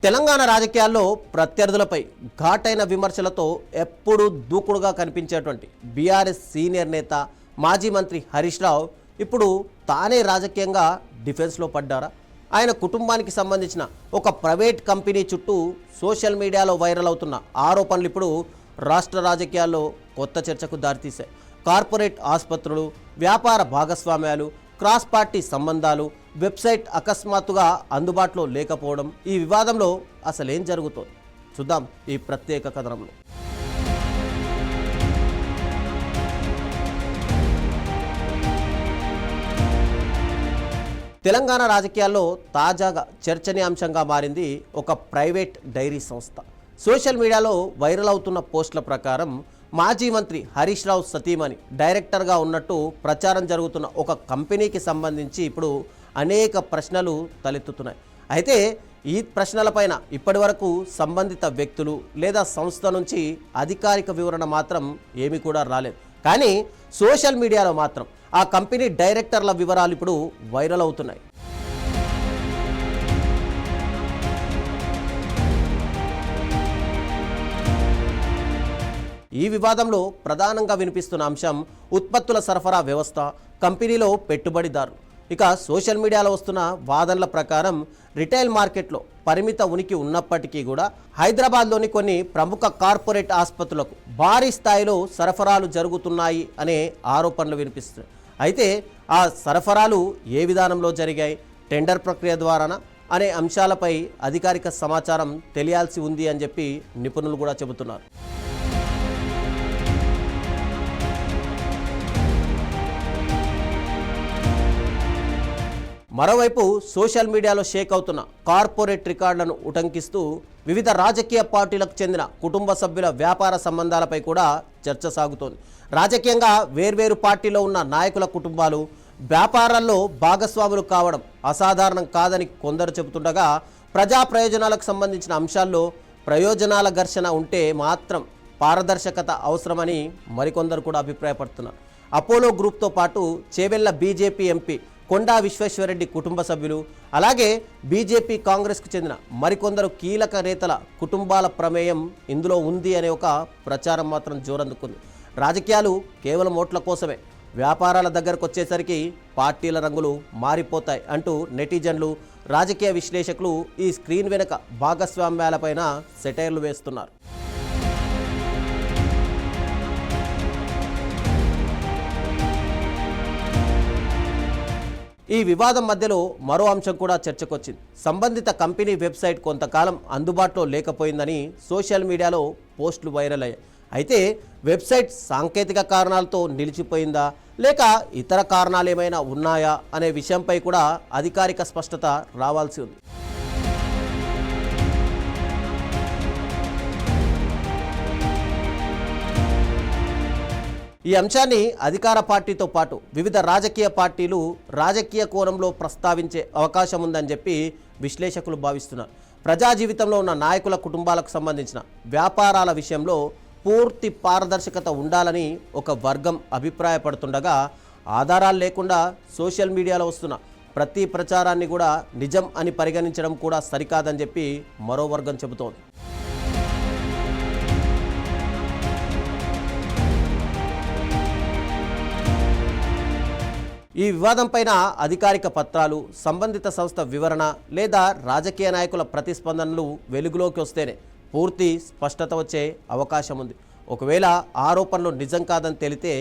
తెలంగాణ రాజకీయాల్లో ప్రత్యర్థులపై ఘాటైన విమర్శలతో ఎప్పుడూ దూకుడుగా కనిపించేటువంటి బీఆర్ఎస్ సీనియర్ నేత మాజీ మంత్రి హరీష్ రావు ఇప్పుడు తానే రాజకీయంగా డిఫెన్స్లో పడ్డారా? ఆయన కుటుంబానికి సంబంధించిన ఒక ప్రైవేట్ కంపెనీ చుట్టూ సోషల్ మీడియాలో వైరల్ అవుతున్న ఆరోపణలు ఇప్పుడు రాష్ట్ర రాజకీయాల్లో కొత్త చర్చకు దారితీశాయి. కార్పొరేట్ ఆసుపత్రులు, వ్యాపార భాగస్వామ్యాలు, క్రాస్ పార్టీ సంబంధాలు, వెబ్సైట్ అకస్మాత్తుగా అందుబాటులో లేకపోవడం, ఈ వివాదంలో అసలేం జరుగుతోంది చూద్దాం ఈ ప్రత్యేక కథనంలో. తెలంగాణ రాజకీయాల్లో తాజాగా చర్చనీయాంశంగా మారింది ఒక ప్రైవేట్ డైరీ సంస్థ. సోషల్ మీడియాలో వైరల్ అవుతున్న పోస్టుల ప్రకారం మాజీ మంత్రి హరీష్ రావు సతీమణి డైరెక్టర్గా ఉన్నట్టు ప్రచారం జరుగుతున్న ఒక కంపెనీకి సంబంధించి ఇప్పుడు అనేక ప్రశ్నలు తలెత్తుతున్నాయి. అయితే ఈ ప్రశ్నలపైన ఇప్పటి వరకు సంబంధిత వ్యక్తులు లేదా సంస్థ నుంచి అధికారిక వివరణ మాత్రం ఏమీ కూడా రాలేదు. కానీ సోషల్ మీడియాలో మాత్రం ఆ కంపెనీ డైరెక్టర్ల వివరాలు ఇప్పుడు వైరల్ అవుతున్నాయి. ఈ వివాదంలో ప్రధానంగా వినిపిస్తున్న అంశం ఉత్పత్తుల సరఫరా వ్యవస్థ, కంపెనీలో పెట్టుబడిదారు. ఇక సోషల్ మీడియాలో వస్తున్న వాదనల ప్రకారం రిటైల్ మార్కెట్లో పరిమిత ఉనికి ఉన్నప్పటికీ కూడా హైదరాబాద్లోని కొన్ని ప్రముఖ కార్పొరేట్ ఆసుపత్రులకు భారీ స్థాయిలో సరఫరాలు జరుగుతున్నాయి అనే ఆరోపణలు వినిపిస్తున్నాయి. అయితే ఆ సరఫరాలు ఏ విధానంలో జరిగాయి, టెండర్ ప్రక్రియ ద్వారానా అనే అంశాలపై అధికారిక సమాచారం తెలియాల్సి ఉంది అని చెప్పి నిపుణులు కూడా చెబుతున్నారు. మరోవైపు సోషల్ మీడియాలో షేక్ అవుతున్న కార్పొరేట్ రికార్డులను ఉటంకిస్తూ వివిధ రాజకీయ పార్టీలకు చెందిన కుటుంబ సభ్యుల వ్యాపార సంబంధాలపై కూడా చర్చ సాగుతోంది. రాజకీయంగా వేర్వేరు పార్టీలో ఉన్న నాయకుల కుటుంబాలు వ్యాపారాల్లో భాగస్వాములు కావడం అసాధారణం కాదని కొందరు చెబుతుండగా, ప్రజా ప్రయోజనాలకు సంబంధించిన అంశాల్లో ప్రయోజనాల ఘర్షణ ఉంటే మాత్రం పారదర్శకత అవసరమని మరికొందరు కూడా అభిప్రాయపడుతున్నారు. అపోలో గ్రూప్తో పాటు చేవెళ్ల బీజేపీ ఎంపీ కొండా విశ్వేశ్వరరెడ్డి కుటుంబ సభ్యులు, అలాగే బీజేపీ కాంగ్రెస్కు చెందిన మరికొందరు కీలక నేతల కుటుంబాల ప్రమేయం ఇందులో ఉంది అనే ఒక ప్రచారం మాత్రం జోరందుకుంది. రాజకీయాలు కేవలం ఓట్ల కోసమే, వ్యాపారాల దగ్గరకు వచ్చేసరికి పార్టీల రంగులు మారిపోతాయి అంటూ నెటిజన్లు, రాజకీయ విశ్లేషకులు ఈ స్క్రీన్ వెనుక భాగస్వామ్యాలపైన సెటైర్లు వేస్తున్నారు. ఈ వివాదం మధ్యలో మరో అంశం కూడా చర్చకొచ్చింది. సంబంధిత కంపెనీ వెబ్సైట్ కొంతకాలం అందుబాటులో లేకపోయిందని సోషల్ మీడియాలో పోస్టులు వైరల్ అయ్యాయి. అయితే వెబ్సైట్ సాంకేతిక కారణాలతో నిలిచిపోయిందా లేక ఇతర కారణాలు ఏమైనా ఉన్నాయా అనే విషయంపై కూడా అధికారిక స్పష్టత రావాల్సి ఉంది. ఈ అంశాన్ని అధికార పార్టీతో పాటు వివిధ రాజకీయ పార్టీలు రాజకీయ కోణంలో ప్రస్తావించే అవకాశం ఉందని చెప్పి విశ్లేషకులు భావిస్తున్నారు. ప్రజా జీవితంలో ఉన్న నాయకుల కుటుంబాలకు సంబంధించిన వ్యాపారాల విషయంలో పూర్తి పారదర్శకత ఉండాలని ఒక వర్గం అభిప్రాయపడుతుండగా, ఆధారాలు లేకుండా సోషల్ మీడియాలో వస్తున్న ప్రతి ప్రచారాన్ని కూడా నిజం అని పరిగణించడం కూడా సరికాదని చెప్పి మరో వర్గం చెబుతోంది. ఈ వివాదంపైన అధికారిక పత్రాలు, సంబంధిత సంస్థ వివరణ లేదా రాజకీయ నాయకుల ప్రతిస్పందనలు వెలుగులోకి వస్తేనే పూర్తి స్పష్టత వచ్చే అవకాశం ఉంది. ఒకవేళ ఆరోపణలు నిజం కాదని తేలితే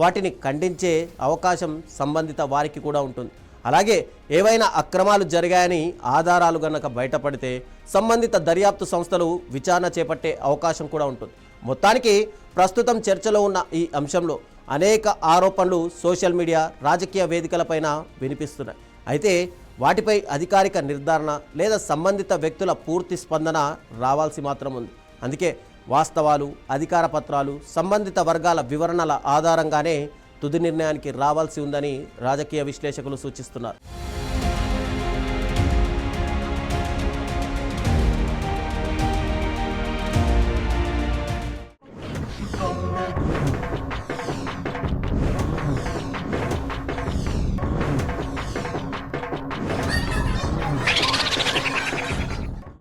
వాటిని ఖండించే అవకాశం సంబంధిత వారికి కూడా ఉంటుంది. అలాగే ఏవైనా అక్రమాలు జరిగాయని ఆధారాలు గనక బయటపడితే సంబంధిత దర్యాప్తు సంస్థలు విచారణ చేపట్టే అవకాశం కూడా ఉంటుంది. మొత్తానికి ప్రస్తుతం చర్చలో ఉన్న ఈ అంశంలో అనేక ఆరోపణలు సోషల్ మీడియా, రాజకీయ వేదికలపైన వినిపిస్తున్నాయి. అయితే వాటిపై అధికారిక నిర్ధారణ లేదా సంబంధిత వ్యక్తుల పూర్తి స్పందన రావాల్సి మాత్రం ఉంది. అందుకే వాస్తవాలు, అధికార పత్రాలు, సంబంధిత వర్గాల వివరణల ఆధారంగానే తుది నిర్ణయానికి రావాల్సి ఉందని రాజకీయ విశ్లేషకులు సూచిస్తున్నారు.